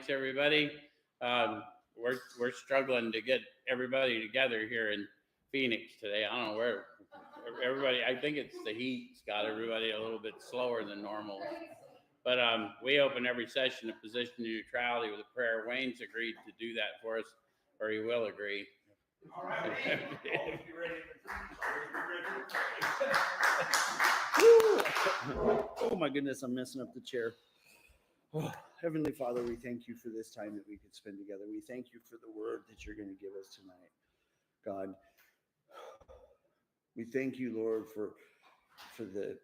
Thanks, everybody. We're struggling to get everybody together here in Phoenix today. I don't know where everybody. I think it's the heat's got everybody a little bit slower than normal. But we open every session of position neutrality with a prayer. Wayne's agreed to do that for us, or he will agree. All right. Oh my goodness, I'm messing up the chair. Oh, Heavenly Father, we thank you for this time that we could spend together. We thank you for the word that you're going to give us tonight. God, we thank you, Lord, for the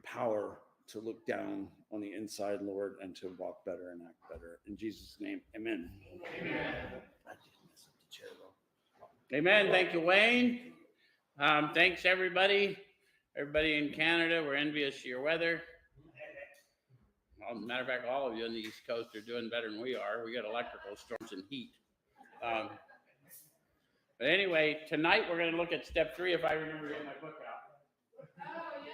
power to look down on the inside, Lord, and to walk better and act better. In Jesus' name, amen. Amen. I did mess up the chair, though. Amen. Thank you, Wayne. Thanks, everybody. Everybody in Canada, we're envious of your weather. Matter of fact, all of you on the East Coast are doing better than we are. We got electrical storms and heat. But anyway, tonight we're going to look at step 3, if I remember getting my book out. Oh, yeah.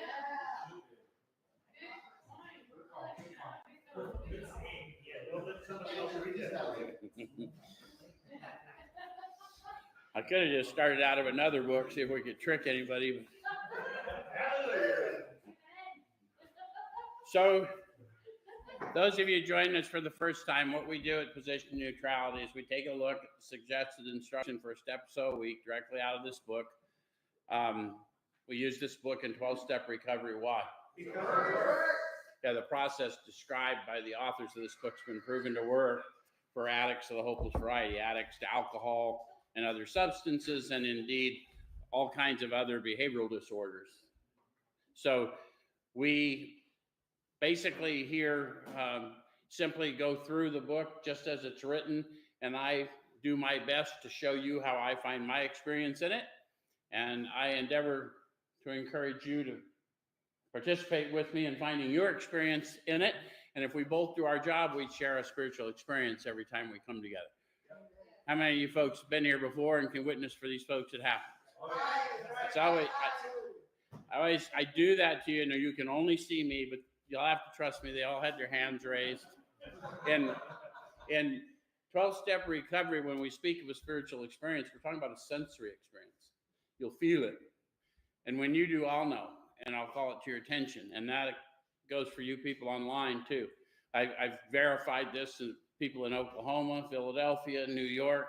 I could have just started out of another book, see if we could trick anybody. So, those of you joining us for the first time, what we do at Position Neutrality is we take a look at the suggested instruction for a step so a week directly out of this book. We use this book in 12-step recovery. Why? Yeah, the process described by the authors of this book has been proven to work for addicts of the hopeless variety, addicts to alcohol and other substances, and indeed all kinds of other behavioral disorders. So we basically here simply go through the book just as it's written, and I do my best to show you how I find my experience in it, and I endeavor to encourage you to participate with me in finding your experience in it. And if we both do our job, we share a spiritual experience every time we come together. How many of you folks have been here before and can witness for these folks it happens? It's always, I do that to you, and you can only see me, but you'll have to trust me. They all had their hands raised. In 12-step recovery, when we speak of a spiritual experience, we're talking about a sensory experience. You'll feel it. And when you do, I'll know, and I'll call it to your attention. And that goes for you people online, too. I've verified this in people in Oklahoma, Philadelphia, New York,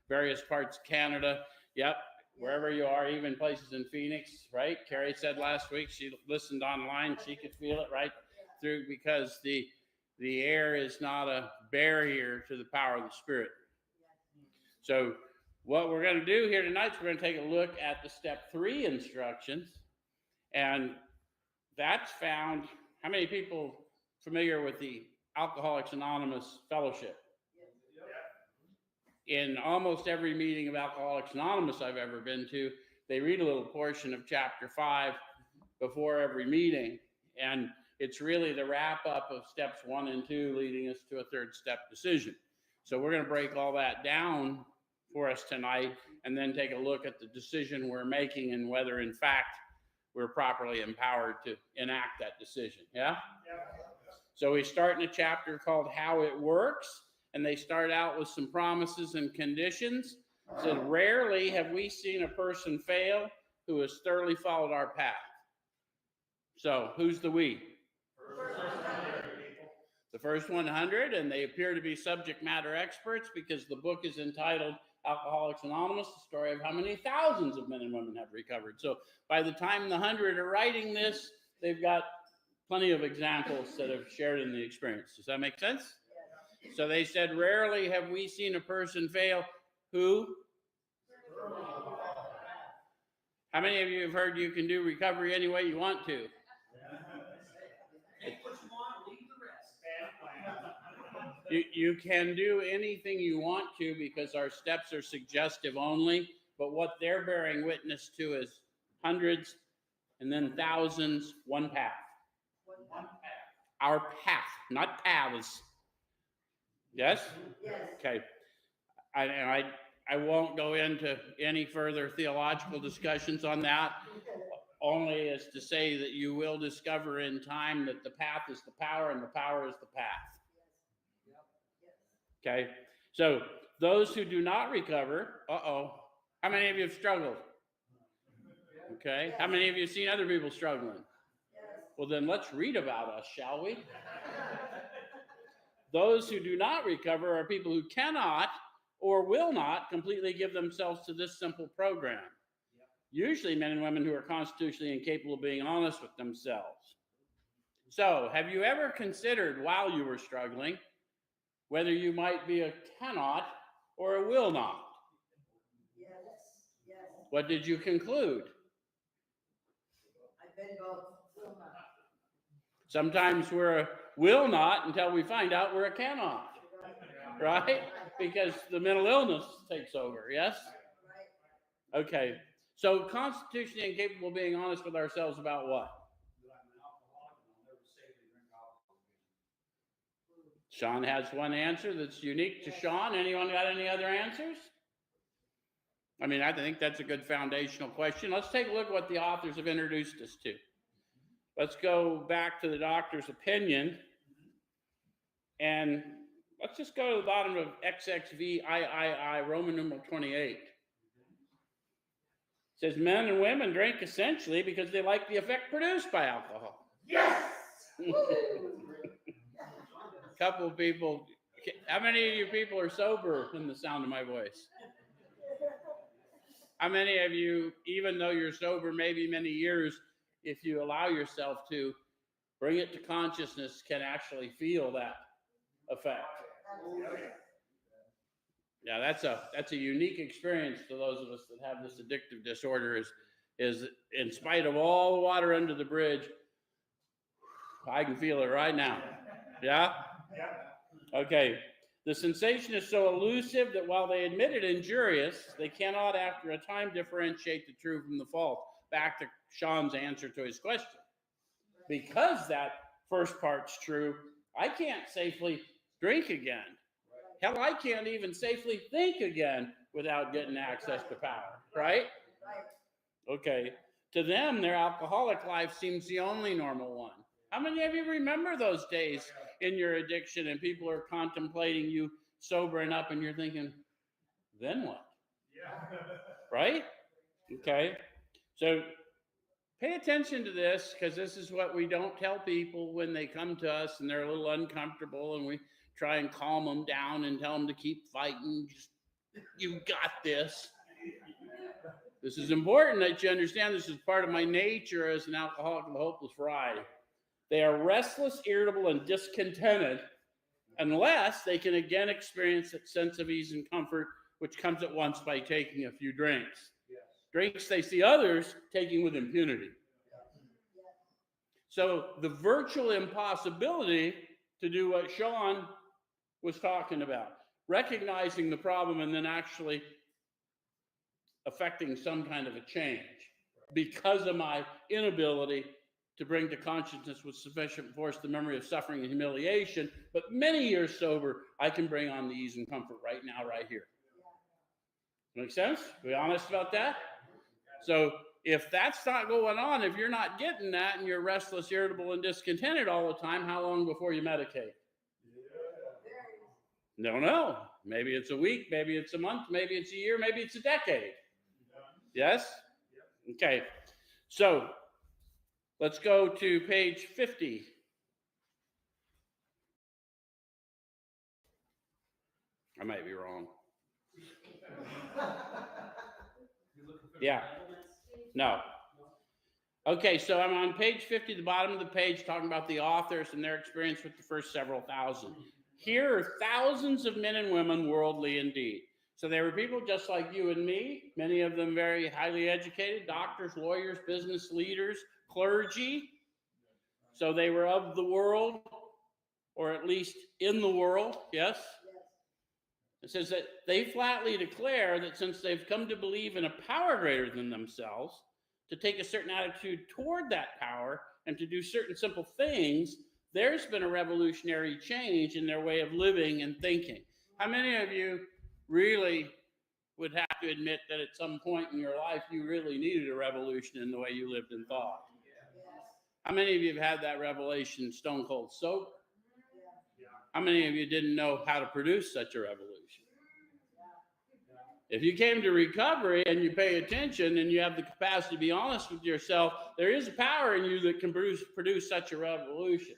various parts of Canada. Yep, wherever you are, even places in Phoenix, right? Carrie said last week she listened online. She could feel it right through because the air is not a barrier to the power of the Spirit. So what we're going to do here tonight is we're going to take a look at the step 3 instructions. And that's found, how many people familiar with the Alcoholics Anonymous Fellowship? In almost every meeting of Alcoholics Anonymous I've ever been to, they read a little portion of chapter 5 before every meeting. And it's really the wrap up of steps 1 and 2, leading us to a 3rd step decision. So we're going to break all that down for us tonight and then take a look at the decision we're making and whether, in fact, we're properly empowered to enact that decision. Yeah? So we start in a chapter called How It Works, and they start out with some promises and conditions. It said, rarely have we seen a person fail who has thoroughly followed our path. So who's the we? The first 100, and they appear to be subject matter experts because the book is entitled Alcoholics Anonymous, the story of how many thousands of men and women have recovered. So by the time the 100 are writing this, they've got plenty of examples that have shared in the experience. Does that make sense? Yes. So they said, rarely have we seen a person fail who? How many of you have heard you can do recovery any way you want to? Take what you want, leave the rest. You can do anything you want to because our steps are suggestive only, but what they're bearing witness to is hundreds and then thousands, one path. One path. Our path, not paths. Yes? Yes. Okay. I won't go into any further theological discussions on that, only as to say that you will discover in time that the path is the power and the power is the path. Okay, so those who do not recover, how many of you have struggled? Okay, how many of you have seen other people struggling? Well, then let's read about us, shall we? Those who do not recover are people who cannot or will not completely give themselves to this simple program. Usually men and women who are constitutionally incapable of being honest with themselves. So, have you ever considered while you were struggling whether you might be a cannot or a will not? Yes. What did you conclude? I've been both. Sometimes we're a will not until we find out we're a cannot, right? Because the mental illness takes over, yes? Right. Okay, so constitutionally incapable of being honest with ourselves about what? Sean has one answer that's unique to Sean. Anyone got any other answers? I mean, I think that's a good foundational question. Let's take a look at what the authors have introduced us to. Let's go back to the doctor's opinion. And let's just go to the bottom of XXVIII, Roman numeral 28. It says men and women drink essentially because they like the effect produced by alcohol. Yes. A couple of people, how many of you people are sober in the sound of my voice? How many of you, even though you're sober maybe many years, if you allow yourself to bring it to consciousness, can actually feel that effect? Yeah, that's a unique experience to those of us that have this addictive disorder is in spite of all the water under the bridge, I can feel it right now. Yeah? Okay. The sensation is so elusive that while they admit it injurious, they cannot after a time differentiate the true from the false. Back to Sean's answer to his question. Because that first part's true, I can't safely drink again. Hell, I can't even safely think again without getting access to power, right? Okay. To them, their alcoholic life seems the only normal one. How many of you remember those days in your addiction and people are contemplating you sobering up and you're thinking, then what? Right? Okay. So pay attention to this because this is what we don't tell people when they come to us and they're a little uncomfortable and we try and calm them down and tell them to keep fighting. Just, you got this. This is important that you understand this is part of my nature as an alcoholic of the hopeless variety. They are restless, irritable, and discontented unless they can again experience that sense of ease and comfort, which comes at once by taking a few drinks. Drinks they see others taking with impunity. So the virtual impossibility to do what Sean was talking about, recognizing the problem and then actually affecting some kind of a change because of my inability to bring to consciousness with sufficient force the memory of suffering and humiliation, but many years sober, I can bring on the ease and comfort right now, right here. Make sense? Are we honest about that? So if that's not going on, if you're not getting that and you're restless, irritable, and discontented all the time, how long before you medicate? Don't know. Maybe it's a week, maybe it's a month, maybe it's a year, maybe it's a decade. Yes? Okay. So let's go to page 50. I might be wrong. Yeah. No. Okay, so I'm on page 50, the bottom of the page, talking about the authors and their experience with the first several thousand. Here are thousands of men and women, worldly indeed. So they were people just like you and me, many of them very highly educated, doctors, lawyers, business leaders, clergy. So they were of the world, or at least in the world, yes? It says that they flatly declare that since they've come to believe in a power greater than themselves, to take a certain attitude toward that power and to do certain simple things, there's been a revolutionary change in their way of living and thinking. How many of you really would have to admit that at some point in your life you really needed a revolution in the way you lived and thought? How many of you have had that revelation stone cold sober? How many of you didn't know how to produce such a revolution? If you came to recovery and you pay attention and you have the capacity to be honest with yourself, there is a power in you that can produce such a revolution.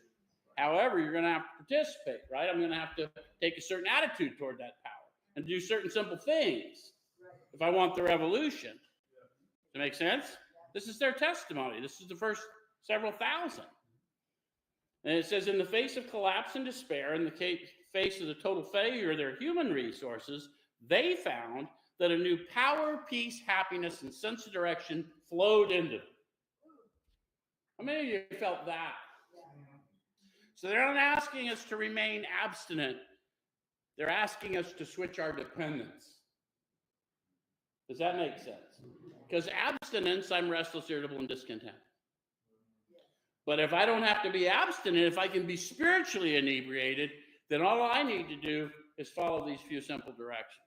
However, you're going to have to participate, right? I'm going to have to take a certain attitude toward that power and do certain simple things if I want the revolution. Does that make sense? This is their testimony. This is the first several thousand. And it says, in the face of collapse and despair, in the face of the total failure of their human resources, they found that a new power, peace, happiness, and sense of direction flowed into them. How many of you felt that? So they're not asking us to remain abstinent. They're asking us to switch our dependence. Does that make sense? Because abstinence, I'm restless, irritable, and discontent. But if I don't have to be abstinent, if I can be spiritually inebriated, then all I need to do is follow these few simple directions.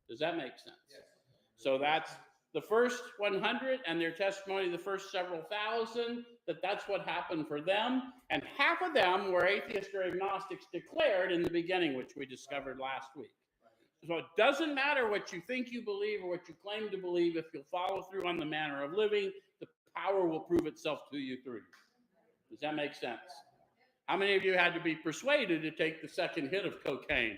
Does that make sense? So that's the first 100 and their testimony, the first several thousand, that's what happened for them. And half of them were atheists or agnostics declared in the beginning, which we discovered last week. So it doesn't matter what you think you believe or what you claim to believe. If you'll follow through on the manner of living, the power will prove itself to you through. Does that make sense? How many of you had to be persuaded to take the second hit of cocaine?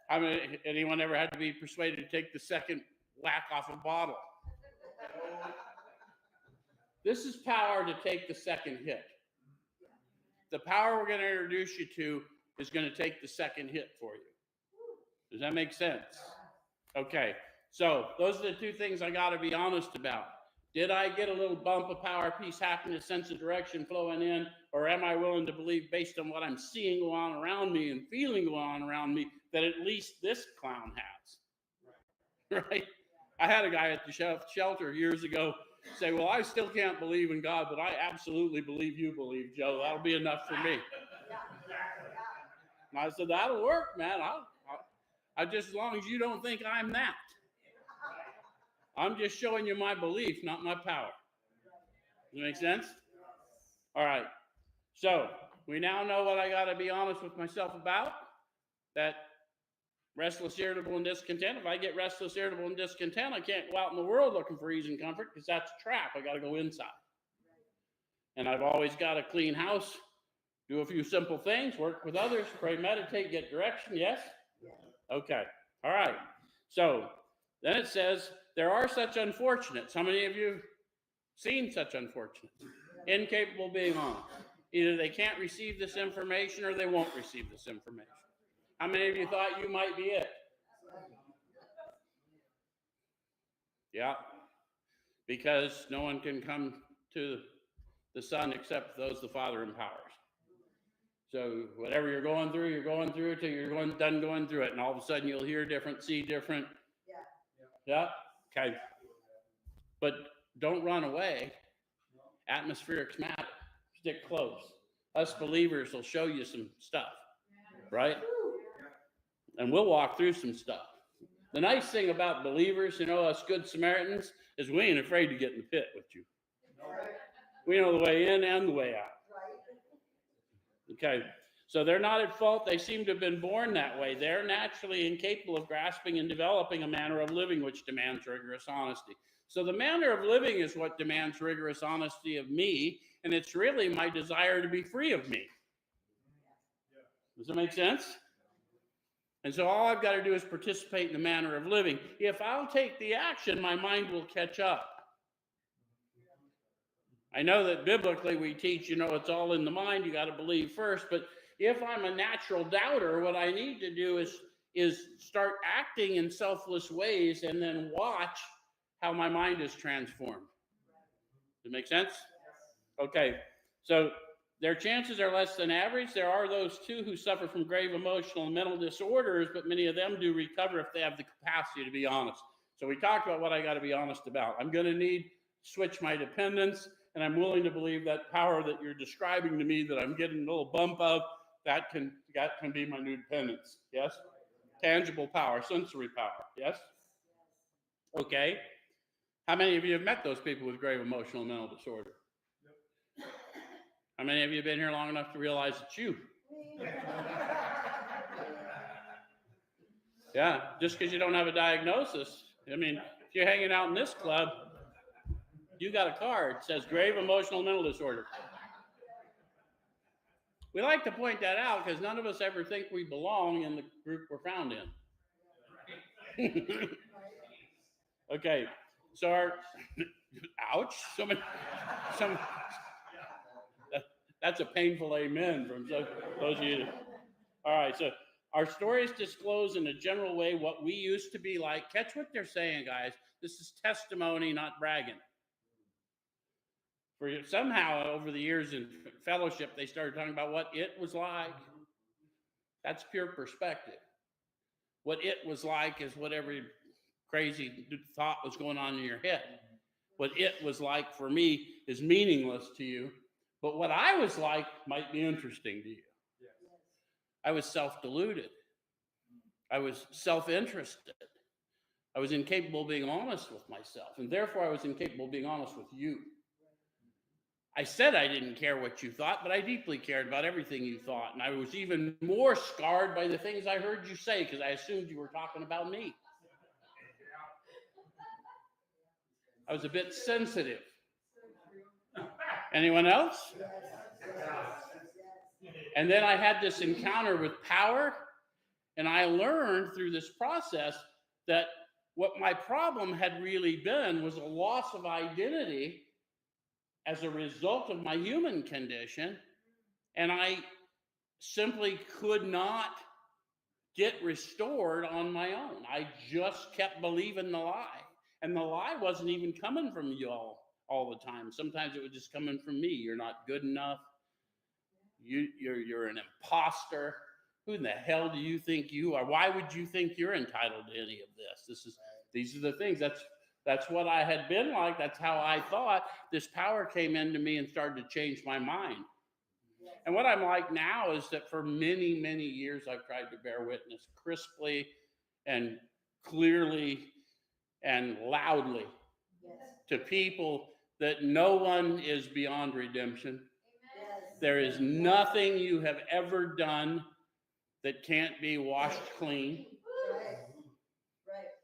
I mean, anyone ever had to be persuaded to take the second whack off a bottle? This is power to take the second hit. The power we're going to introduce you to is going to take the second hit for you. Does that make sense? Okay, so those are the two things I got to be honest about. Did I get a little bump of power, peace, happiness, sense of direction flowing in, or am I willing to believe based on what I'm seeing go on around me and feeling go on around me that at least this clown has? Right? I had a guy at the shelter years ago say, well, I still can't believe in God, but I absolutely believe you believe, Joe. That'll be enough for me. And I said, that'll work, man. I just as long as you don't think I'm that. I'm just showing you my belief, not my power. Does that make sense? All right. So we now know what I got to be honest with myself about. That restless, irritable, and discontent. If I get restless, irritable, and discontent, I can't go out in the world looking for ease and comfort because that's a trap. I got to go inside. And I've always got a clean house, do a few simple things, work with others, pray, meditate, get direction. Yes? Okay. All right. So then it says, there are such unfortunates. How many of you have seen such unfortunates? Incapable of being honest. Either they can't receive this information or they won't receive this information. How many of you thought you might be it? Yeah. Because no one can come to the Son except those the Father empowers. So whatever you're going through till you're done going through it. And all of a sudden you'll hear different, see different. Yeah? Okay. But don't run away. Atmospherics matter. Stick close. Us believers will show you some stuff. Right? And we'll walk through some stuff. The nice thing about believers, us good Samaritans, is we ain't afraid to get in the pit with you. We know the way in and the way out. Okay. So they're not at fault. They seem to have been born that way. They're naturally incapable of grasping and developing a manner of living which demands rigorous honesty. So the manner of living is what demands rigorous honesty of me, and it's really my desire to be free of me. Does that make sense? And so all I've got to do is participate in the manner of living. If I'll take the action, my mind will catch up. I know that biblically we teach, it's all in the mind. You got to believe first. But if I'm a natural doubter, what I need to do is start acting in selfless ways and then watch how my mind is transformed. Does it make sense? Okay. So their chances are less than average. There are those too who suffer from grave emotional and mental disorders, but many of them do recover if they have the capacity to be honest. So we talked about what I got to be honest about. I'm going to need to switch my dependence, and I'm willing to believe that power that you're describing to me that I'm getting a little bump of, that can be my new dependence. Yes? Tangible power, sensory power. Yes? Okay. How many of you have met those people with grave emotional and mental disorder? How many of you have been here long enough to realize it's you? Yeah, just because you don't have a diagnosis. I mean, if you're hanging out in this club, you got a card. It says grave emotional mental disorder. We like to point that out because none of us ever think we belong in the group we're found in. Okay, so our, ouch, that's a painful amen from those of you. All right, so our stories disclose in a general way what we used to be like. Catch what they're saying, guys. This is testimony, not bragging. For somehow over the years in fellowship, they started talking about what it was like. That's pure perspective. What it was like is whatever crazy thought was going on in your head. What it was like for me is meaningless to you, but what I was like might be interesting to you. I was self-deluded. I was self-interested. I was incapable of being honest with myself, and therefore I was incapable of being honest with you. I said I didn't care what you thought, but I deeply cared about everything you thought, and I was even more scarred by the things I heard you say because I assumed you were talking about me. I was a bit sensitive. Anyone else? And then I had this encounter with power, and I learned through this process that what my problem had really been was a loss of identity as a result of my human condition, and I simply could not get restored on my own. I just kept believing the lie, and the lie wasn't even coming from you all the time. Sometimes it was just coming from me. You're not good enough. You're an imposter. Who in the hell do you think you are? Why would you think you're entitled to any of this? These are the things. That's what I had been like. That's how I thought. This power came into me and started to change my mind. And what I'm like now is that for many, many years, I've tried to bear witness crisply and clearly and loudly to people that no one is beyond redemption. There is nothing you have ever done that can't be washed clean.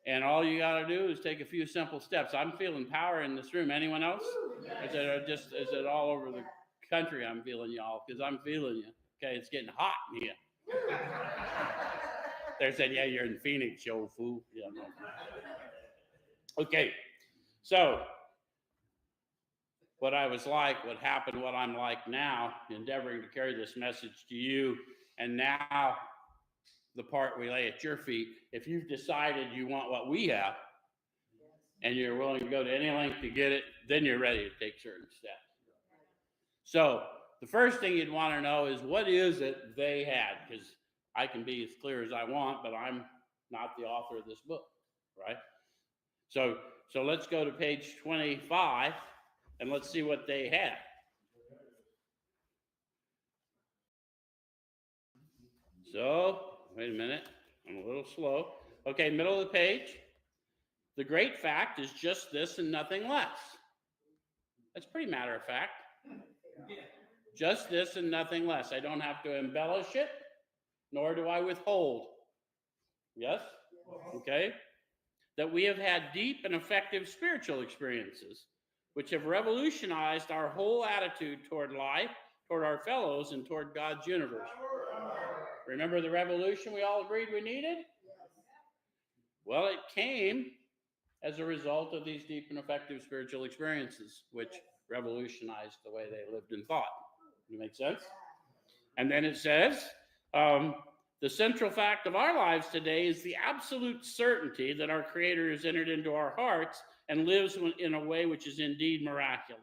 And all you got to do is take a few simple steps. I'm feeling power in this room. Anyone else? Is it all over the country I'm feeling y'all? Because I'm feeling you. Okay, it's getting hot in here. They're saying, yeah, you're in Phoenix, you old fool. Yeah, no. Okay, so what I was like, what happened, what I'm like now, endeavoring to carry this message to you, and now the part we lay at your feet. If you've decided you want what we have, and you're willing to go to any length to get it, then you're ready to take certain steps. So the first thing you'd want to know is, what is it they had? Because I can be as clear as I want, but I'm not the author of this book, right? So let's go to page 25, and let's see what they had. So, wait a minute. I'm a little slow. Okay, middle of the page. The great fact is just this and nothing less. That's pretty matter of fact. Just this and nothing less. I don't have to embellish it, nor do I withhold. Yes? Okay? That we have had deep and effective spiritual experiences, which have revolutionized our whole attitude toward life, toward our fellows, and toward God's universe. Remember the revolution we all agreed we needed? Well, it came as a result of these deep and effective spiritual experiences, which revolutionized the way they lived and thought. Does it make sense? And then it says, the central fact of our lives today is the absolute certainty that our Creator has entered into our hearts and lives in a way which is indeed miraculous.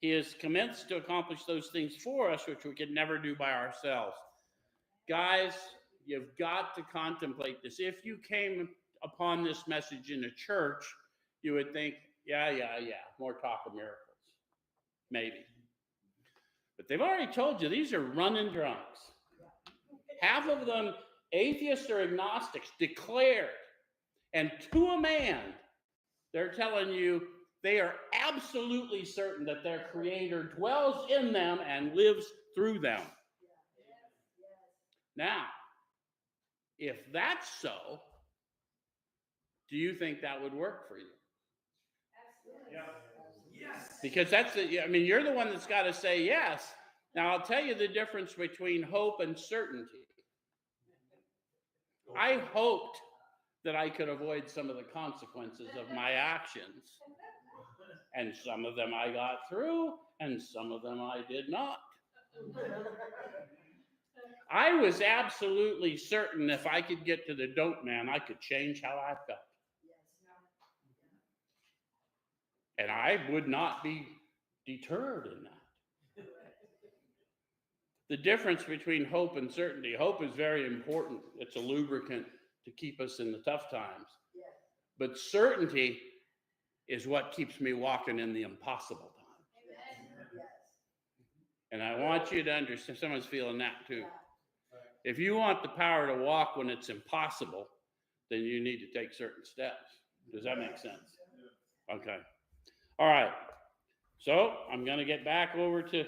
He has commenced to accomplish those things for us, which we could never do by ourselves. Guys, you've got to contemplate this. If you came upon this message in a church, you would think, yeah, more talk of miracles. Maybe. But they've already told you these are running drunks. Half of them atheists or agnostics declared. And to a man, they're telling you they are absolutely certain that their Creator dwells in them and lives through them. Now, if that's so, do you think that would work for you? Yes. Because you're the one that's got to say yes. Now, I'll tell you the difference between hope and certainty. I hoped that I could avoid some of the consequences of my actions. And some of them I got through, and some of them I did not. I was absolutely certain if I could get to the dope man, I could change how I felt. And I would not be deterred in that. The difference between hope and certainty. Hope is very important. It's a lubricant to keep us in the tough times. But certainty is what keeps me walking in the impossible times. And I want you to understand, someone's feeling that too. If you want the power to walk when it's impossible, then you need to take certain steps. Does that make sense? Okay. All right. So I'm going to get back over to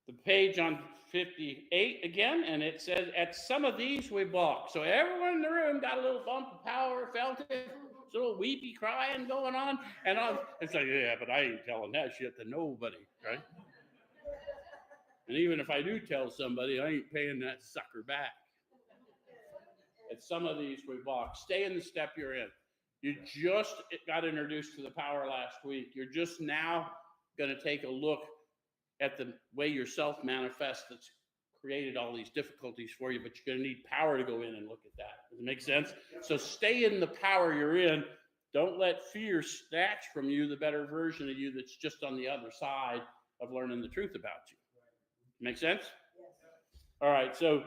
the page on 58 again, and it says, at some of these we balk. So everyone in the room got a little bump of power, felt it, a little weepy crying going on, and it's like, yeah, but I ain't telling that shit to nobody, right? And even if I do tell somebody, I ain't paying that sucker back. At some of these we balk. Stay in the step you're in. You just got introduced to the power last week. You're just now going to take a look at the way yourself manifests that's created all these difficulties for you, but you're going to need power to go in and look at that. Does it make sense? So stay in the power you're in. Don't let fear snatch from you the better version of you that's just on the other side of learning the truth about you. Make sense? All right, so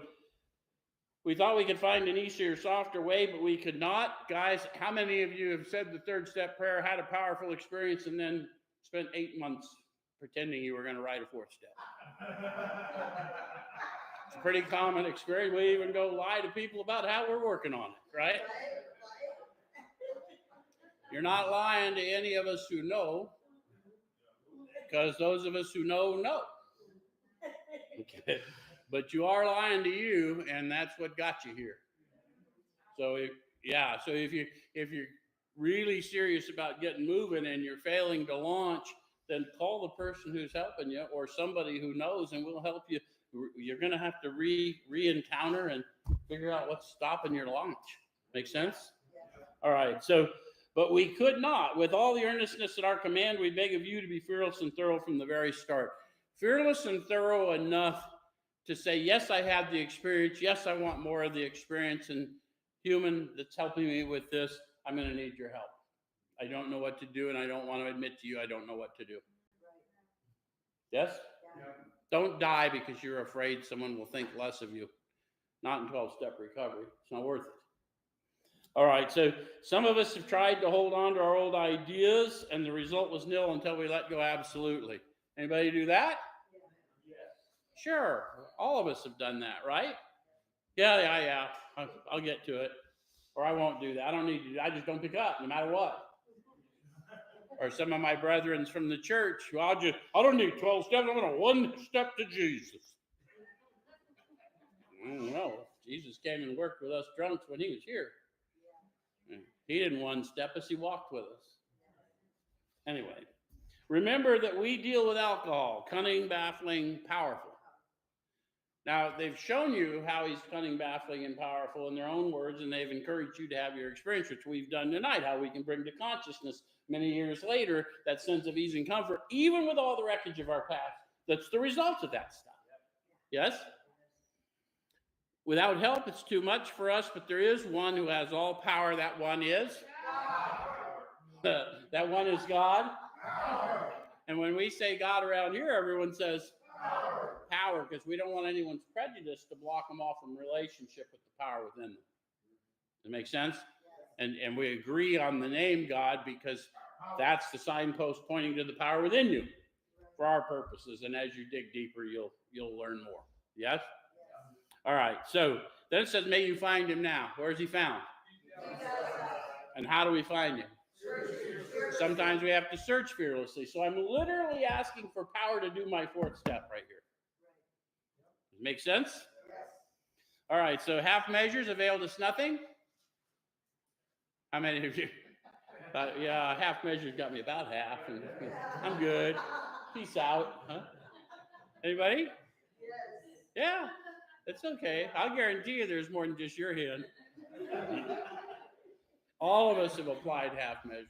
we thought we could find an easier, softer way, but we could not. Guys, how many of you have said the third step prayer, had a powerful experience, and then spent 8 months pretending you were going to write a fourth step? It's a pretty common experience. We even go lie to people about how we're working on it, right? You're not lying to any of us who know, because those of us who know. Okay. But you are lying to you, and that's what got you here. So if you're really serious about getting moving and you're failing to launch, then call the person who's helping you or somebody who knows, and we'll help you. You're going to have to re-encounter and figure out what's stopping your launch. Make sense? All right. So, but we could not. With all the earnestness at our command, we beg of you to be fearless and thorough from the very start. Fearless and thorough enough to say, yes, I have the experience. Yes, I want more of the experience. And human that's helping me with this, I'm going to need your help. I don't know what to do, and I don't want to admit to you I don't know what to do. Yes? Yeah. Don't die because you're afraid someone will think less of you. Not in 12-step recovery. It's not worth it. All right, so some of us have tried to hold on to our old ideas, and the result was nil until we let go absolutely. Anybody do that? Sure. All of us have done that, right? Yeah. I'll get to it. Or I won't do that. I don't need to. I just don't pick up no matter what. Or some of my brethren from the church, I don't need 12 steps. I'm going to one step to Jesus. Well, Jesus came and worked with us drunks when he was here. He didn't one step us. He walked with us. Anyway, remember that we deal with alcohol, cunning, baffling, powerful. Now, they've shown you how he's cunning, baffling, and powerful in their own words, and they've encouraged you to have your experience, which we've done tonight, how we can bring to consciousness many years later that sense of ease and comfort, even with all the wreckage of our past. That's the result of that stuff. Yes? Without help, it's too much for us, but there is one who has all power. That one is? That one is God. And when we say God around here, everyone says power, because we don't want anyone's prejudice to block them off from relationship with the power within them. Does it make sense? And we agree on the name God because that's the signpost pointing to the power within you for our purposes. And as you dig deeper, you'll learn more. Yes? All right. So then it says, may you find him now. Where is he found? And how do we find him? Sometimes we have to search fearlessly. So I'm literally asking for power to do my fourth step right here. Make sense? Yes. All right, so half measures availed us nothing. How many of you? Yeah, half measures got me about half, and I'm good. Peace out. Huh? Anybody? Yes. Yeah, it's okay. I'll guarantee you there's more than just your hand. All of us have applied half measures.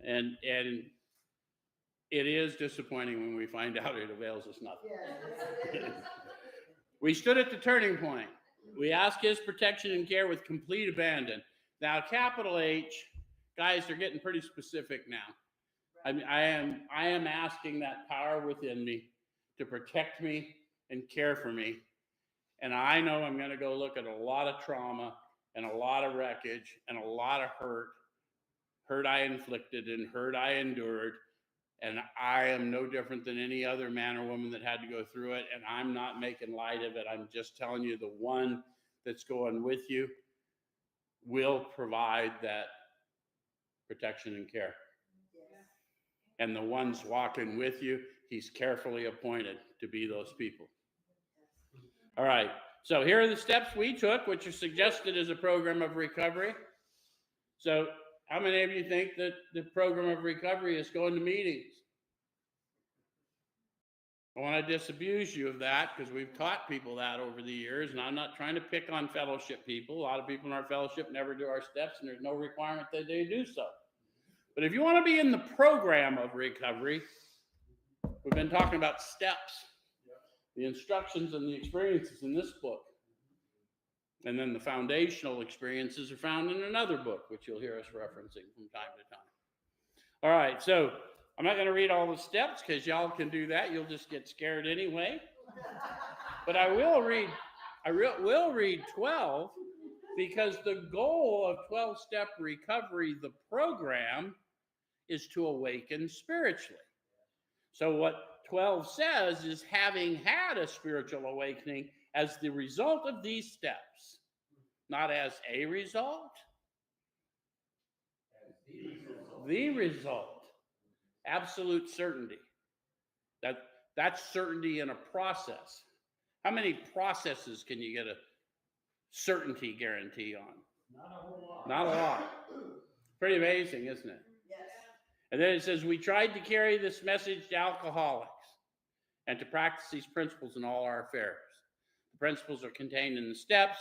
And it is disappointing when we find out it avails us nothing. Yes. We stood at the turning point. We asked his protection and care with complete abandon. Now, capital H, guys, they're getting pretty specific now. I am asking that power within me to protect me and care for me. And I know I'm going to go look at a lot of trauma and a lot of wreckage and a lot of hurt I inflicted and hurt I endured. And I am no different than any other man or woman that had to go through it. And I'm not making light of it. I'm just telling you the one that's going with you will provide that protection and care. Yes. And the ones walking with you, he's carefully appointed to be those people. All right. So here are the steps we took, which are suggested as a program of recovery. So how many of you think that the program of recovery is going to meetings? I want to disabuse you of that because we've taught people that over the years, and I'm not trying to pick on fellowship people. A lot of people in our fellowship never do our steps, and there's no requirement that they do so. But if you want to be in the program of recovery, we've been talking about steps, the instructions and the experiences in this book. And then the foundational experiences are found in another book, which you'll hear us referencing from time to time. All right, so I'm not going to read all the steps because y'all can do that. You'll just get scared anyway. But I will read 12 because the goal of 12-step recovery, the program, is to awaken spiritually. So what 12 says is having had a spiritual awakening as the result of these steps, not as a result, the result. Absolute certainty. That's certainty in a process. How many processes can you get a certainty guarantee on? Not a whole lot. Not a lot. Pretty amazing, isn't it? Yes. And then it says, we tried to carry this message to alcoholics and to practice these principles in all our affairs. The principles are contained in the steps,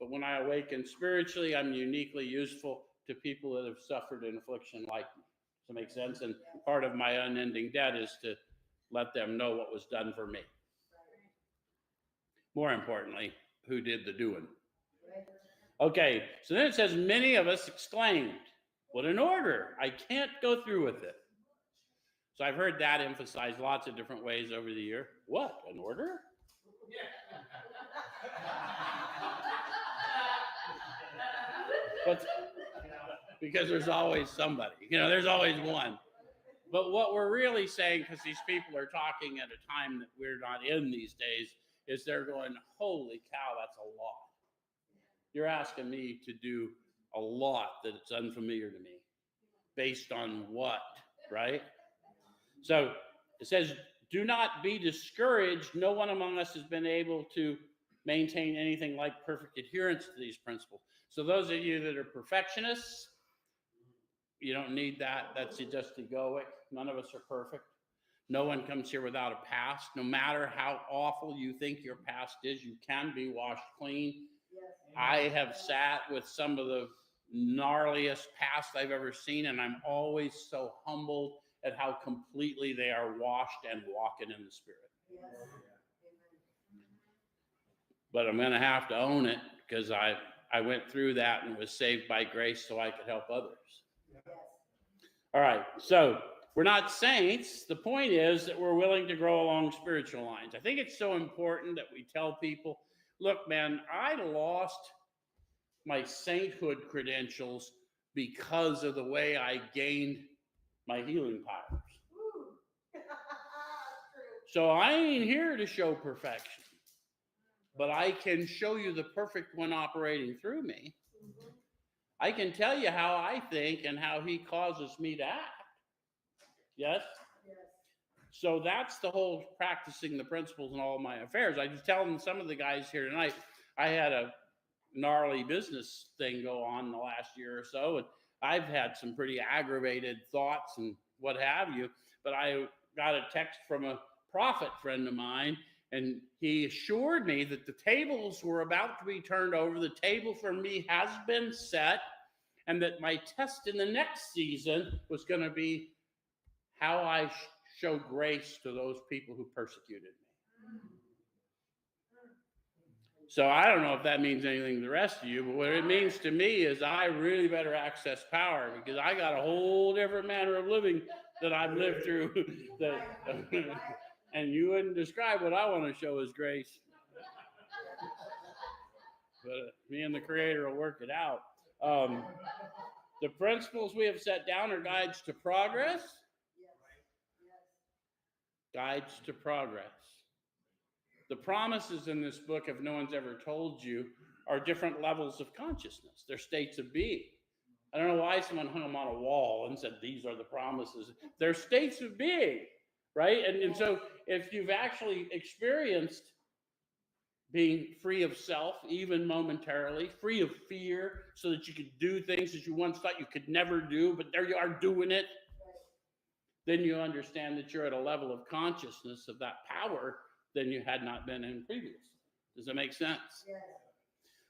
but when I awaken spiritually, I'm uniquely useful to people that have suffered an affliction like me. Does that make sense? And part of my unending debt is to let them know what was done for me. More importantly, who did the doing. Okay, so then it says, many of us exclaimed, what an order. I can't go through with it. So I've heard that emphasized lots of different ways over the year. What, an order? But because there's always somebody, there's always one. But what we're really saying, because these people are talking at a time that we're not in these days, is they're going, holy cow, that's a lot. You're asking me to do a lot that it's unfamiliar to me. Based on what, right? So it says, do not be discouraged. No one among us has been able to maintain anything like perfect adherence to these principles. So those of you that are perfectionists, you don't need that. That's just egoic. None of us are perfect. No one comes here without a past. No matter how awful you think your past is, you can be washed clean. Yes. I have sat with some of the gnarliest past I've ever seen, and I'm always so humbled at how completely they are washed and walking in the Spirit. Yes. But I'm going to have to own it because I went through that and was saved by grace so I could help others. Yes. All right, so we're not saints. The point is that we're willing to grow along spiritual lines. I think it's so important that we tell people, look, man, I lost my sainthood credentials because of the way I gained my healing powers. True. So I ain't here to show perfection, but I can show you the perfect one operating through me. I can tell you how I think and how he causes me to act. Yes? Yes. So that's the whole practicing the principles in all of my affairs. I was telling some of the guys here tonight, I had a gnarly business thing go on in the last year or so, and I've had some pretty aggravated thoughts and what have you, but I got a text from a prophet friend of mine, and he assured me that the tables were about to be turned over. The table for me has been set, and that my test in the next season was going to be how I show grace to those people who persecuted me. So I don't know if that means anything to the rest of you, but what it means to me is I really better access power, because I got a whole different manner of living that I've lived through. And you wouldn't describe what I want to show as grace. But me and the Creator will work it out. The principles we have set down are guides to progress. Guides to progress. The promises in this book, if no one's ever told you, are different levels of consciousness. They're states of being. I don't know why someone hung them on a wall and said, these are the promises. They're states of being, right? And so if you've actually experienced being free of self, even momentarily, free of fear, so that you could do things that you once thought you could never do, but there you are doing it, then you understand that you're at a level of consciousness of that power than you had not been in previous. Does that make sense? Yes.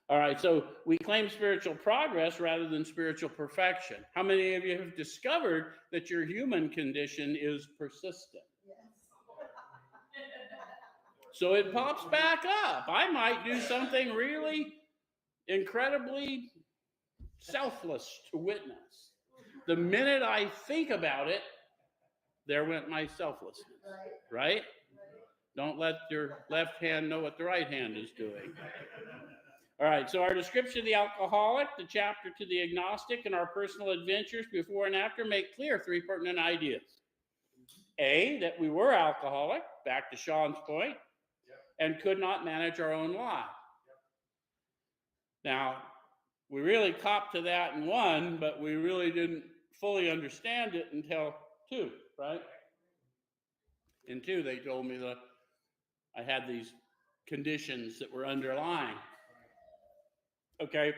All right, so we claim spiritual progress rather than spiritual perfection. How many of you have discovered that your human condition is persistent? Yes. So it pops back up. I might do something really incredibly selfless to witness. The minute I think about it, there went my selflessness, right? Don't let your left hand know what the right hand is doing. All right, so our description of the alcoholic, the chapter to the agnostic, and our personal adventures before and after make clear 3 pertinent ideas. A, that we were alcoholic, back to Sean's point, and could not manage our own lives. Now, we really copped to that in 1, but we really didn't fully understand it until 2, right? In 2, they told me that I had these conditions that were underlying. Okay,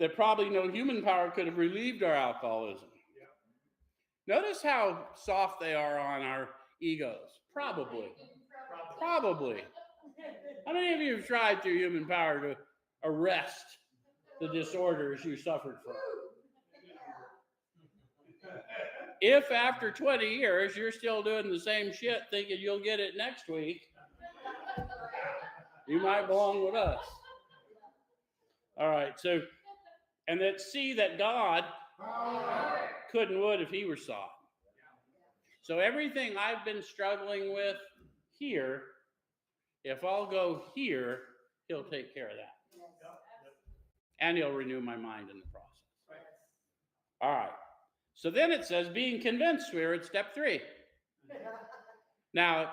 that probably no human power could have relieved our alcoholism. Notice how soft they are on our egos. Probably. How many of you have tried through human power to arrest the disorders you suffered from? If after 20 years you're still doing the same shit thinking you'll get it next week, you might belong with us. All right, so, and that see that God could and would if he were soft. So everything I've been struggling with here, if I'll go here, he'll take care of that. And he'll renew my mind in the process. All right. So then it says, being convinced, we're at step 3. Now,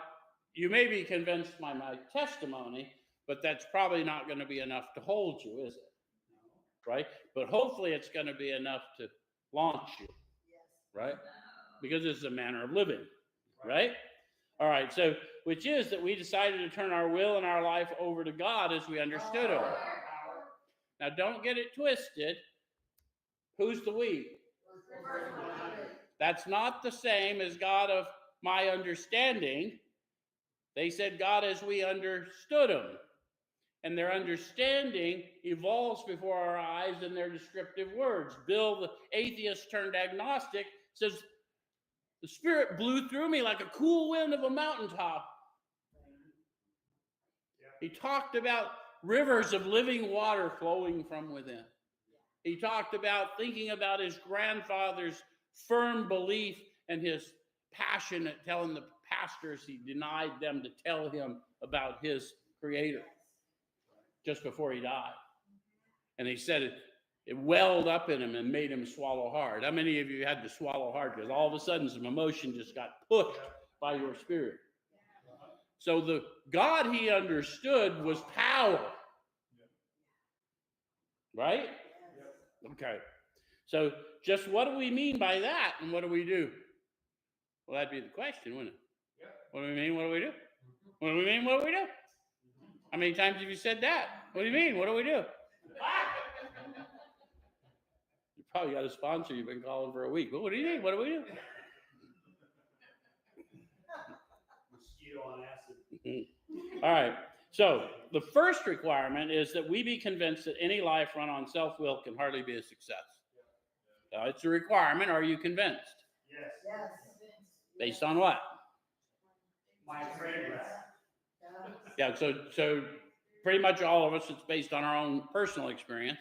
you may be convinced by my testimony, but that's probably not going to be enough to hold you, is it? Right? But hopefully it's going to be enough to launch you, right? Because this is a manner of living, right? All right, so which is that we decided to turn our will and our life over to God as we understood him. Now, don't get it twisted. Who's the we? That's not the same as God of my understanding. They said God as we understood him. And their understanding evolves before our eyes in their descriptive words. Bill, the atheist turned agnostic, says, the Spirit blew through me like a cool wind of a mountaintop. He talked about rivers of living water flowing from within. He talked about thinking about his grandfather's firm belief and his passion at telling the pastors he denied them to tell him about his Creator just before he died. And he said it welled up in him and made him swallow hard. How many of you had to swallow hard because all of a sudden some emotion just got pushed by your spirit? So the God he understood was power. Right? Okay. So just what do we mean by that, and what do we do? Well, that'd be the question, wouldn't it? Yep. What do we mean? What do we do? What do we mean? What do we do? How many times have you said that? What do you mean? What do we do? You probably got a sponsor you've been calling for a week. Well, what do you mean? What do we do? Mosquito on acid. All right. So the first requirement is that we be convinced that any life run on self-will can hardly be a success. It's a requirement. Are you convinced? Yes. Yes. Based on what? My fragrance. Yeah. So pretty much all of us, it's based on our own personal experience.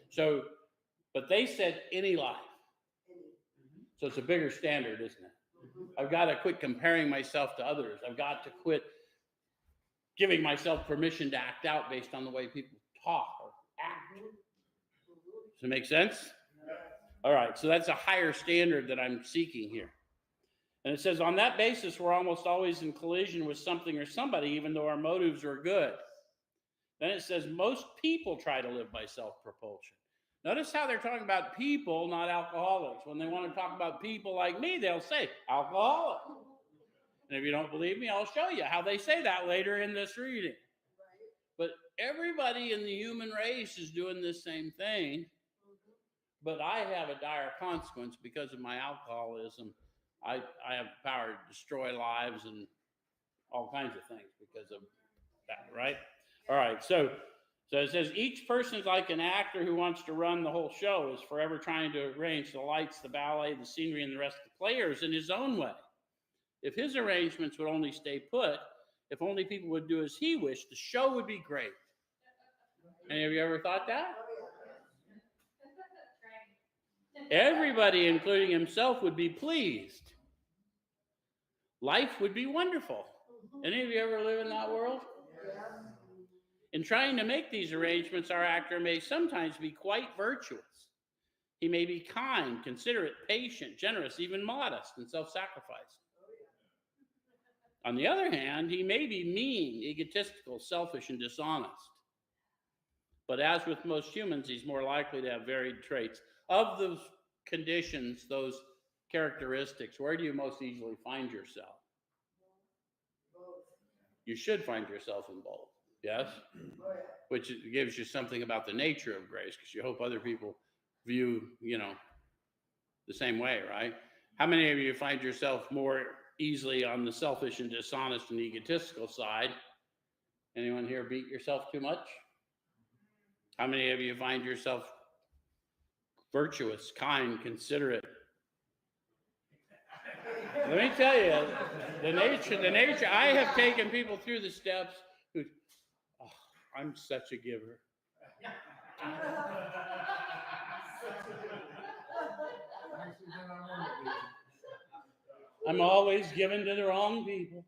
So, but they said any life. So it's a bigger standard, isn't it? I've got to quit comparing myself to others. I've got to quit giving myself permission to act out based on the way people talk or act. Does it make sense? All right, so that's a higher standard that I'm seeking here. And it says, on that basis, we're almost always in collision with something or somebody, even though our motives are good. Then it says, most people try to live by self-propulsion. Notice how they're talking about people, not alcoholics. When they want to talk about people like me, they'll say alcoholic. And if you don't believe me, I'll show you how they say that later in this reading. But everybody in the human race is doing this same thing. But I have a dire consequence because of my alcoholism. I have the power to destroy lives and all kinds of things because of that, right? All right, so it says each person is like an actor who wants to run the whole show, is forever trying to arrange the lights, the ballet, the scenery, and the rest of the players in his own way. If his arrangements would only stay put, if only people would do as he wished, the show would be great. Any of you ever thought that? Everybody, including himself, would be pleased. Life would be wonderful. Any of you ever live in that world? In trying to make these arrangements, our actor may sometimes be quite virtuous. He may be kind, considerate, patient, generous, even modest and self-sacrificing. On the other hand, he may be mean, egotistical, selfish, and dishonest. But as with most humans, he's more likely to have varied traits. Of those conditions, those characteristics, where do you most easily find yourself? You should find yourself in both, yes? Which gives you something about the nature of grace, because you hope other people view, the same way, right? How many of you find yourself more easily on the selfish and dishonest and egotistical side? Anyone here beat yourself too much? How many of you find yourself virtuous, kind, considerate? Let me tell you, the nature, I have taken people through the steps who, I'm such a giver. I'm always giving to the wrong people.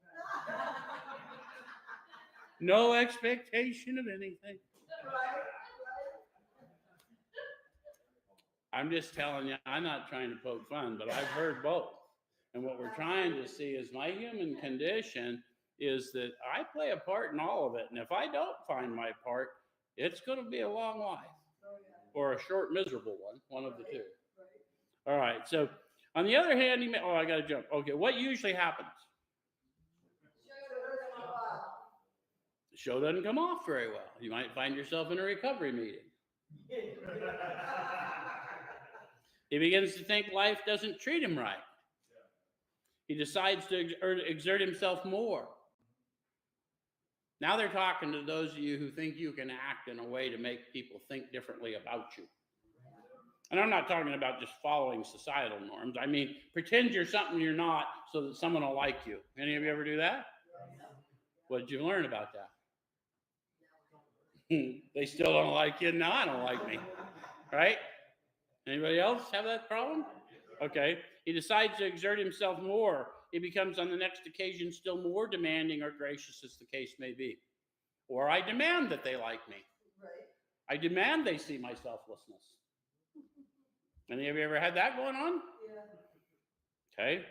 No expectation of anything. I'm just telling you, I'm not trying to poke fun, but I've heard both. And what we're trying to see is my human condition is that I play a part in all of it. And if I don't find my part, it's going to be a long life or a short, miserable one of the two. All right. So on the other hand, I got to jump. Okay. What usually happens? The show doesn't come off very well. You might find yourself in a recovery meeting. He begins to think life doesn't treat him right. He decides to exert himself more. Now they're talking to those of you who think you can act in a way to make people think differently about you. And I'm not talking about just following societal norms. I mean, pretend you're something you're not so that someone will like you. Any of you ever do that? What did you learn about that? They still don't like you. Now I don't like me. Right? Anybody else have that problem? Okay. He decides to exert himself more. He becomes on the next occasion still more demanding or gracious as the case may be. Or I demand that they like me. I demand they see my selflessness. Any of you ever had that going on? Okay.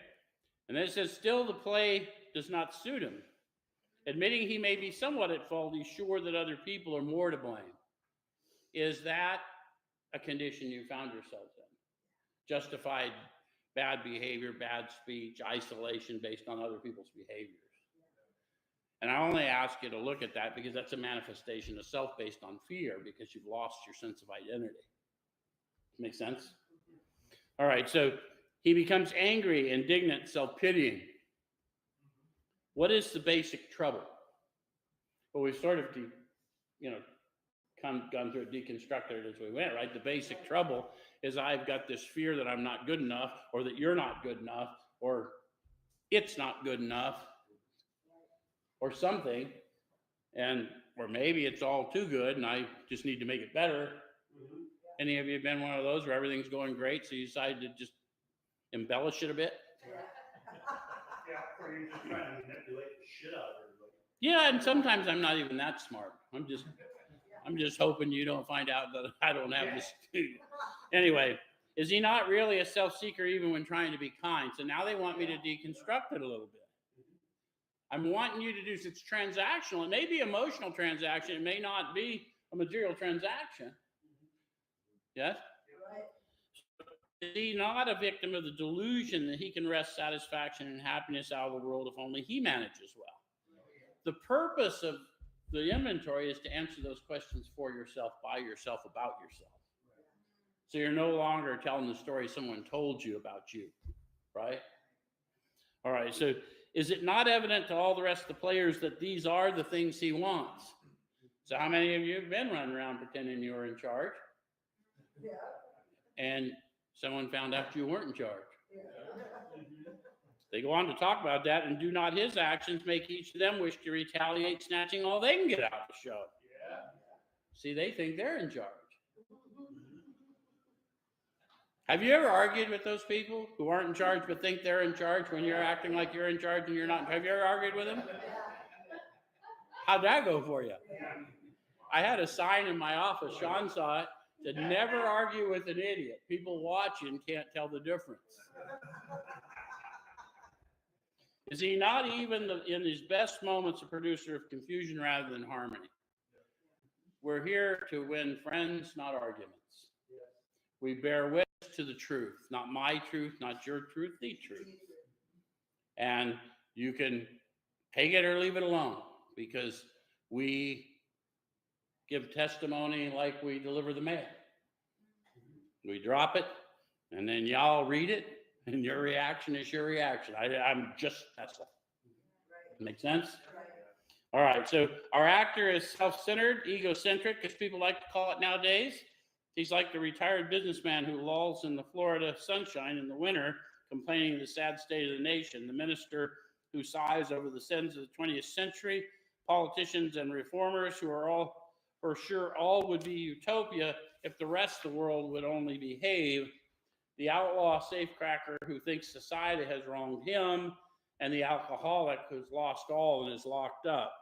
And then it says, still the play does not suit him. Admitting he may be somewhat at fault, he's sure that other people are more to blame. Is that a condition you found yourselves in? justified bad behavior, bad speech, isolation based on other people's behaviors. And I only ask you to look at that because that's a manifestation of self based on fear, because you've lost your sense of identity. Make sense? All right, so he becomes angry, indignant, self-pitying. What is the basic trouble? Well, we've sort of, gone through it, deconstructed it as we went, right? The basic trouble is I've got this fear that I'm not good enough, or that you're not good enough, or it's not good enough, or something, or maybe it's all too good and I just need to make it better. Any of you been one of those where everything's going great, so you decide to just embellish it a bit? Yeah, or you're just trying to manipulate the shit out of everybody. Yeah, and sometimes I'm not even that smart. I'm just hoping you don't find out that I don't have this. Anyway, is he not really a self-seeker even when trying to be kind? So now they want me to deconstruct it a little bit. I'm wanting you to do, it's transactional. It may be emotional transaction. It may not be a material transaction. Yes? Is he not a victim of the delusion that he can wrest satisfaction and happiness out of the world if only he manages well? The purpose of the inventory is to answer those questions for yourself, by yourself, about yourself. So you're no longer telling the story someone told you about you, right? All right, so is it not evident to all the rest of the players that these are the things he wants? So how many of you have been running around pretending you were in charge? Yeah. And someone found out you weren't in charge? Yeah. They go on to talk about that, and do not his actions make each of them wish to retaliate, snatching all they can get out of the show? Yeah. See, they think they're in charge. Have you ever argued with those people who aren't in charge but think they're in charge when you're acting like you're in charge and you're not? Have you ever argued with them? How'd that go for you? I had a sign in my office, Sean saw it, said never argue with an idiot. People watching can't tell the difference. Is he not even in his best moments a producer of confusion rather than harmony? We're here to win friends, not arguments. We bear witness to the truth, not my truth, not your truth, the truth. And you can take it or leave it alone, because we give testimony like we deliver the mail. We drop it, and then y'all read it, and your reaction is your reaction. I'm just Tesla. Make sense? All right, so our actor is self-centered, egocentric, as people like to call it nowadays. He's like the retired businessman who lolls in the Florida sunshine in the winter, complaining of the sad state of the nation. The minister who sighs over the sins of the 20th century. Politicians and reformers who are all, for sure, all would be utopia if the rest of the world would only behave. The outlaw safecracker who thinks society has wronged him, and the alcoholic who's lost all and is locked up.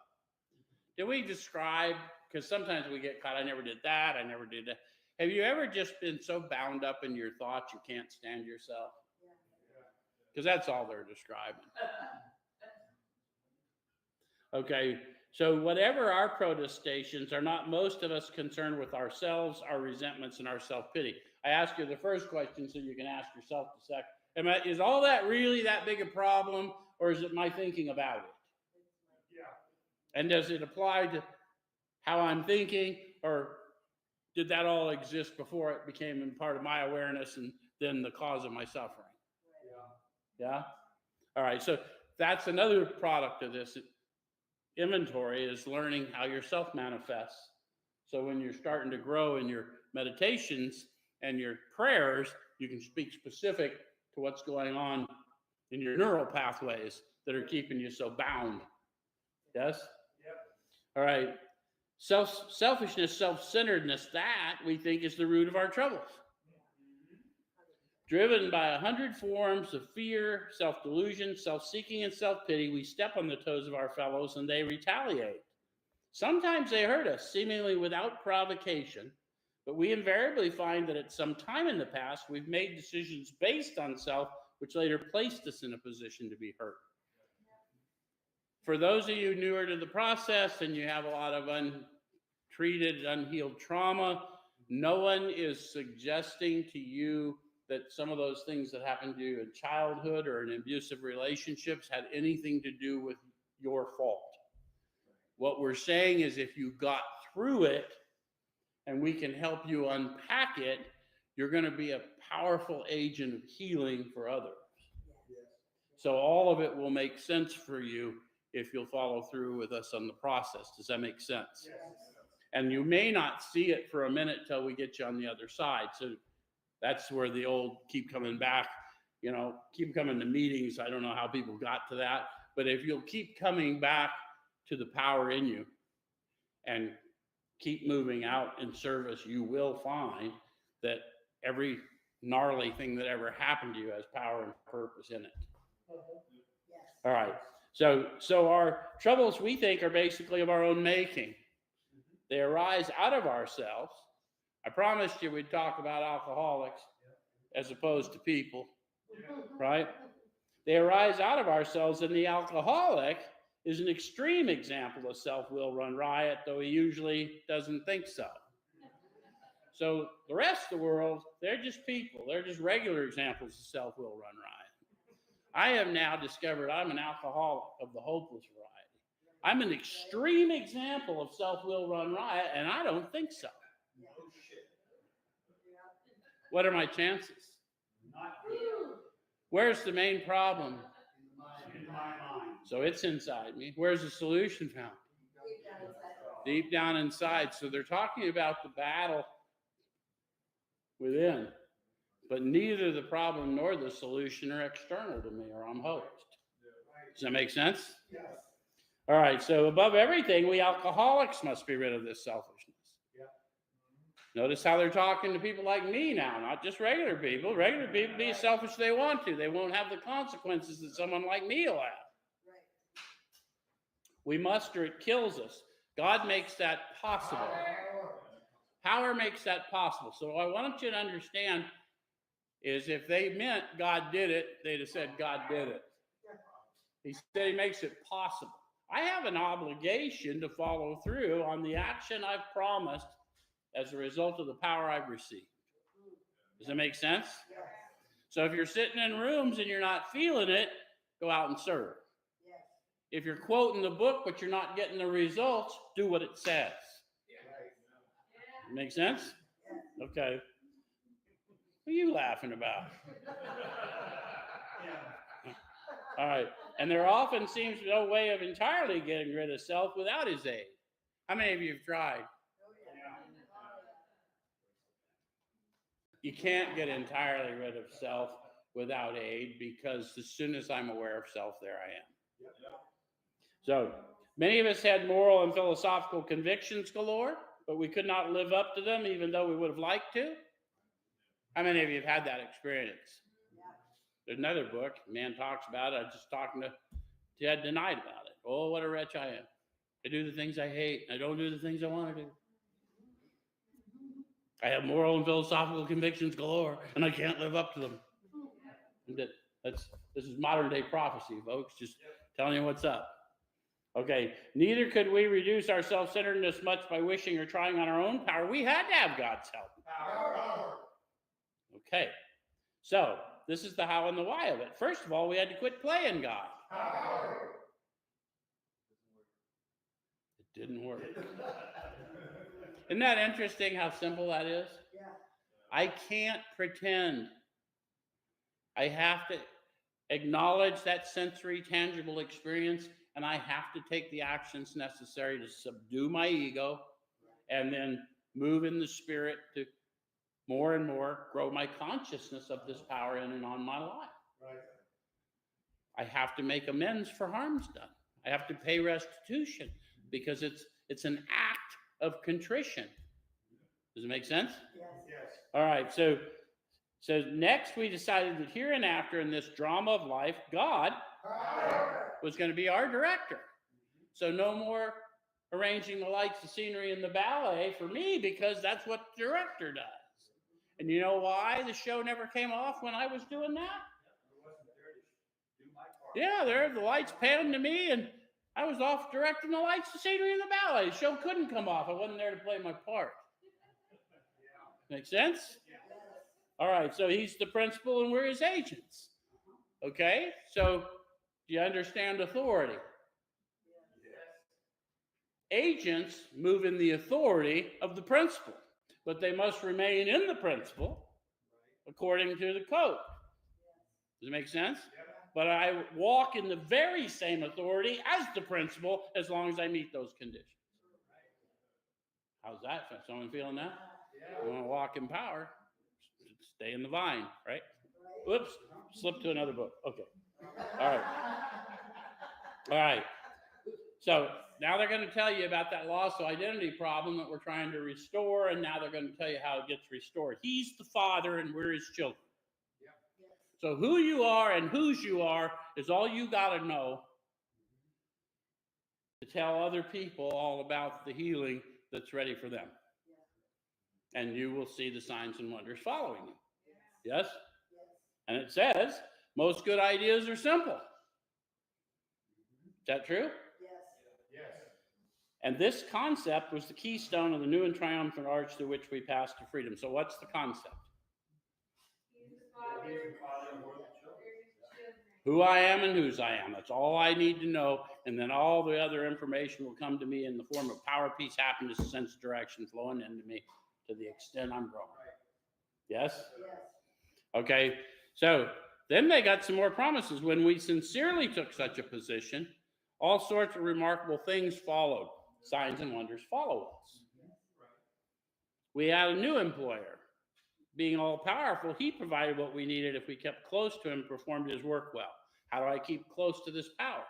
Did we describe, because sometimes we get caught, I never did that, I never did that. Have you ever just been so bound up in your thoughts you can't stand yourself? Because that's all they're describing. Okay, so whatever our protestations, are not most of us concerned with ourselves, our resentments, and our self-pity? I asked you the first question, so you can ask yourself the second. Is all that really that big a problem, or is it my thinking about it? Yeah. And does it apply to how I'm thinking, or did that all exist before it became part of my awareness and then the cause of my suffering? Yeah? All right, so that's another product of this inventory, is learning how yourself manifests. So when you're starting to grow in your meditations and your prayers, you can speak specific to what's going on in your neural pathways that are keeping you so bound. Yes? Yep. All right. Selfishness, self-centeredness, that we think is the root of our troubles. Driven by 100 forms of fear, self-delusion, self-seeking, and self-pity, we step on the toes of our fellows and they retaliate. Sometimes they hurt us, seemingly without provocation, but we invariably find that at some time in the past, we've made decisions based on self, which later placed us in a position to be hurt. For those of you newer to the process and you have a lot of untreated, unhealed trauma, no one is suggesting to you that some of those things that happened to you in childhood or in abusive relationships had anything to do with your fault. What we're saying is if you got through it and we can help you unpack it, you're going to be a powerful agent of healing for others. So all of it will make sense for you if you'll follow through with us on the process. Does that make sense? Yes. And you may not see it for a minute till we get you on the other side. So that's where the old keep coming back, keep coming to meetings. I don't know how people got to that, but if you'll keep coming back to the power in you and keep moving out in service, you will find that every gnarly thing that ever happened to you has power and purpose in it. Yes. All right. So our troubles, we think, are basically of our own making. They arise out of ourselves. I promised you we'd talk about alcoholics as opposed to people, right? They arise out of ourselves, and the alcoholic is an extreme example of self-will run riot, though he usually doesn't think so. So the rest of the world, they're just people. They're just regular examples of self-will run riot. I have now discovered I'm an alcoholic of the hopeless variety. I'm an extreme example of self-will run riot, and I don't think so. What are my chances? Not good. Where's the main problem? In my mind. So it's inside me. Where's the solution found? Deep down inside. So they're talking about the battle within. But neither the problem nor the solution are external to me, or I'm host. Does that make sense? Yes. All right. So above everything, we alcoholics must be rid of this selfishness. Notice how they're talking to people like me now, not just regular people. Regular people be as selfish as they want to. They won't have the consequences that someone like me will have. Right. We must, or it kills us. God makes that possible. Power makes that possible. So what I want you to understand is if they meant God did it, they'd have said God did it. He said he makes it possible. I have an obligation to follow through on the action I've promised as a result of the power I've received. Does that make sense? Yes. So if you're sitting in rooms and you're not feeling it, go out and serve. Yes. If you're quoting the book but you're not getting the results, do what it says. Make sense? Okay. What are you laughing about? All right. And there often seems no way of entirely getting rid of self without his aid. How many of you have tried? You can't get entirely rid of self without aid, because as soon as I'm aware of self, there I am. So many of us had moral and philosophical convictions galore, but we could not live up to them even though we would have liked to. How many of you have had that experience? There's another book, a man talks about it. I was just talking to Ted tonight about it. Oh, what a wretch I am. I do the things I hate. I don't do the things I want to do. I have moral and philosophical convictions galore, and I can't live up to them. This is modern day prophecy, folks. Just telling you what's up. Okay, neither could we reduce our self-centeredness much by wishing or trying on our own power. We had to have God's help. Okay, so this is the how and the why of it. First of all, we had to quit playing God. It didn't work. Isn't that interesting how simple that is? Yeah. I can't pretend. I have to acknowledge that sensory, tangible experience, and I have to take the actions necessary to subdue my ego and then move in the spirit to more and more grow my consciousness of this power in and on my life. I have to make amends for harms done. I have to pay restitution because it's an act of contrition. Does it make sense? Yes. All right, so next we decided that hereinafter in this drama of life, God was going to be our director. So no more arranging the lights, the scenery, and the ballet for me, because that's what the director does. And you know why the show never came off when I was doing that? Yeah, there the lights panned to me, and I was off directing the lights, the scenery, and the ballet. The show couldn't come off. I wasn't there to play my part. Make sense? All right, so he's the principal and we're his agents. Okay, so do you understand authority? Agents move in the authority of the principal, but they must remain in the principal according to the code. Does it make sense? But I walk in the very same authority as the principal as long as I meet those conditions. How's that? Someone feeling that? You want to walk in power, stay in the vine, right? Whoops, slip to another book. Okay. All right. All right. So now they're going to tell you about that loss of identity problem that we're trying to restore, and now they're going to tell you how it gets restored. He's the Father, and we're his children. So who you are and whose you are is all you got to know to tell other people all about the healing that's ready for them. And you will see the signs and wonders following you. Yes? And it says, most good ideas are simple. Is that true? Yes. And this concept was the keystone of the new and triumphant arch through which we pass to freedom. So what's the concept? Who I am and whose I am. That's all I need to know. And then all the other information will come to me in the form of power, peace, happiness, sense of direction flowing into me to the extent I'm growing. Yes? Okay. So then they got some more promises. When we sincerely took such a position, all sorts of remarkable things followed. Signs and wonders follow us. We had a new employer. Being all powerful, he provided what we needed if we kept close to him, performed his work well. How do I keep close to this power?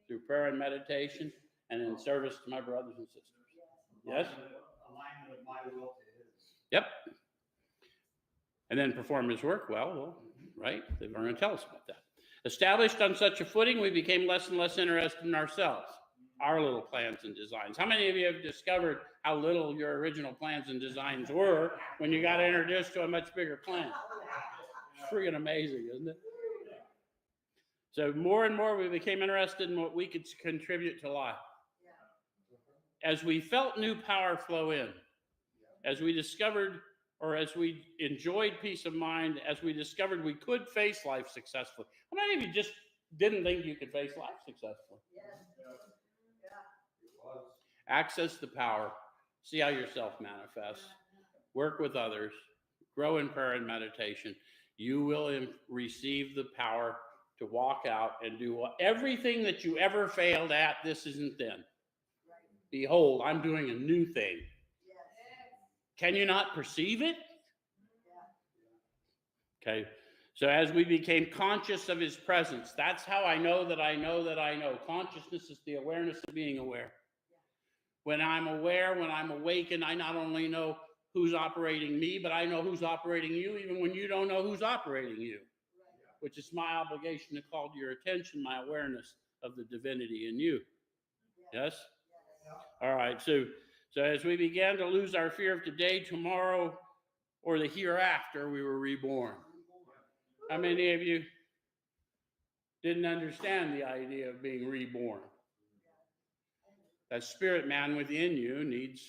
Through prayer and meditation and in service to my brothers and sisters. Yes? Alignment of my will to his. Yep. And then perform his work well, right? They're going to tell us about that. Established on such a footing, we became less and less interested in ourselves, our little plans and designs. How many of you have discovered how little your original plans and designs were when you got introduced to a much bigger plan? It's freaking amazing, isn't it? So more and more we became interested in what we could contribute to life. As we felt new power flow in, as we discovered, or as we enjoyed peace of mind, as we discovered we could face life successfully. How many of you just didn't think you could face life successfully? Access the power, see how yourself manifests, work with others, grow in prayer and meditation. You will receive the power to walk out and do everything that you ever failed at. This isn't then. Behold, I'm doing a new thing. Can you not perceive it? Okay. So as we became conscious of his presence, that's how I know that I know that I know. Consciousness is the awareness of being aware. When I'm aware, when I'm awakened, I not only know who's operating me, but I know who's operating you, even when you don't know who's operating you, which is my obligation to call to your attention, my awareness of the divinity in you. Yes? All right. So as we began to lose our fear of today, tomorrow, or the hereafter, we were reborn. How many of you didn't understand the idea of being reborn? That spirit man within you needs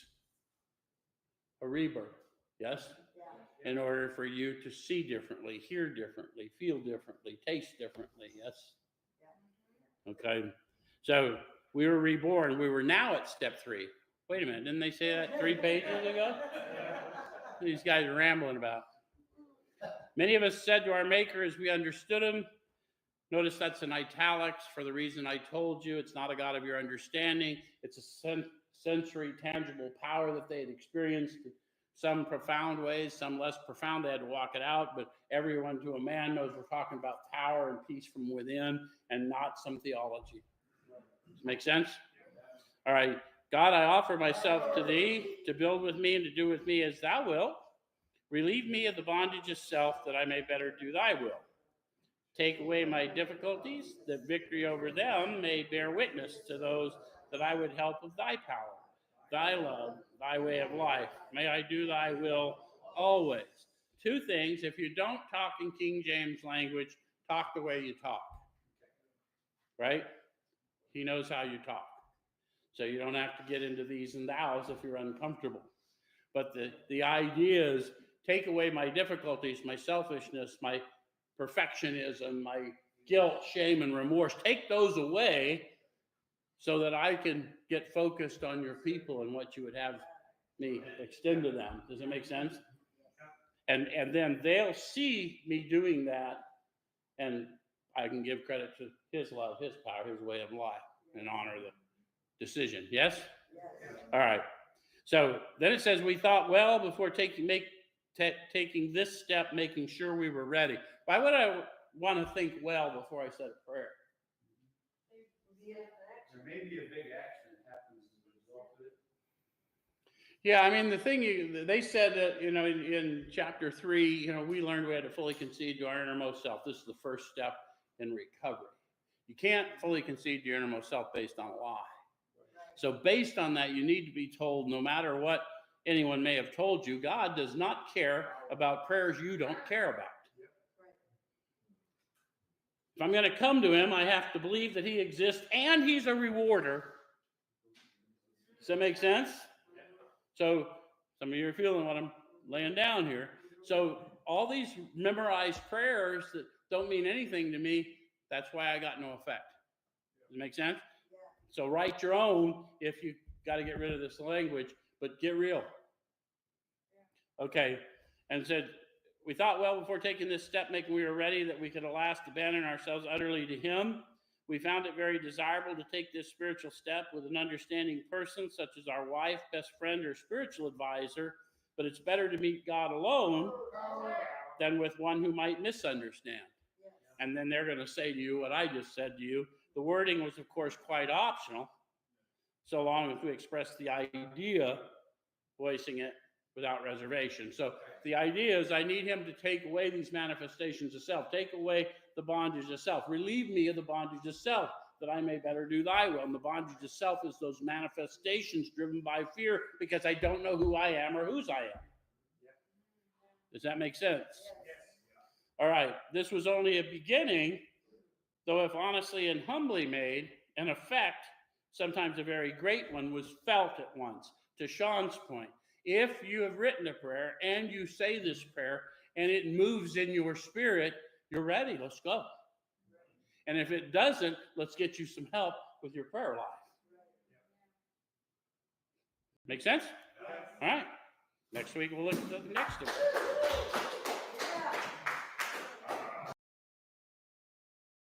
a rebirth, yes? In order for you to see differently, hear differently, feel differently, taste differently, yes? Okay, so we were reborn. We were now at step 3. Wait a minute, didn't they say that 3 pages ago? These guys are rambling about. Many of us said to our Maker as we understood him, notice that's in italics for the reason I told you. It's not a God of your understanding. It's a sensory, tangible power that they had experienced in some profound ways, some less profound. They had to walk it out, but everyone to a man knows we're talking about power and peace from within and not some theology. Does it make sense? All right. God, I offer myself to thee to build with me and to do with me as thou wilt. Relieve me of the bondage of self that I may better do thy will. Take away my difficulties, that victory over them may bear witness to those that I would help with thy power, thy love, thy way of life. May I do thy will always. 2 things. If you don't talk in King James language, talk the way you talk. Right? He knows how you talk. So you don't have to get into these and thous if you're uncomfortable. But the idea is take away my difficulties, my selfishness, my perfectionism, my guilt, shame, and remorse. Take those away so that I can get focused on your people and what you would have me extend to them. Does it make sense? And then they'll see me doing that, and I can give credit to his love, his power, his way of life, and honor the decision. Yes? All right. So then it says, we thought well before taking this step, making sure we were ready. Why would I want to think well before I said a prayer? There may be a big action that happens as a result of it. Yeah, I mean, the thing they said that, in chapter 3, we learned we had to fully concede to our innermost self. This is the first step in recovery. You can't fully concede to your innermost self based on a lie. So based on that, you need to be told, no matter what anyone may have told you, God does not care about prayers you don't care about. If I'm going to come to him, I have to believe that he exists and he's a rewarder. Does that make sense? So some of you are feeling what I'm laying down here. So all these memorized prayers that don't mean anything to me, that's why I got no effect. Does it make sense? So write your own if you got to get rid of this language, but get real. Okay. And said, we thought well before taking this step, making we were ready, that we could at last abandon ourselves utterly to him. We found it very desirable to take this spiritual step with an understanding person, such as our wife, best friend, or spiritual advisor. But it's better to meet God alone than with one who might misunderstand. And then they're going to say to you what I just said to you. The wording was, of course, quite optional, so long as we express the idea, voicing it without reservation. So the idea is I need him to take away these manifestations of self, take away the bondage of self, relieve me of the bondage of self, that I may better do thy will. And the bondage of self is those manifestations driven by fear because I don't know who I am or whose I am. Does that make sense? All right. This was only a beginning, though if honestly and humbly made, an effect, sometimes a very great one, was felt at once. To Sean's point, if you have written a prayer and you say this prayer and it moves in your spirit, you're ready. Let's go. And if it doesn't, let's get you some help with your prayer life. Make sense? All right. Next week, we'll look at the next one.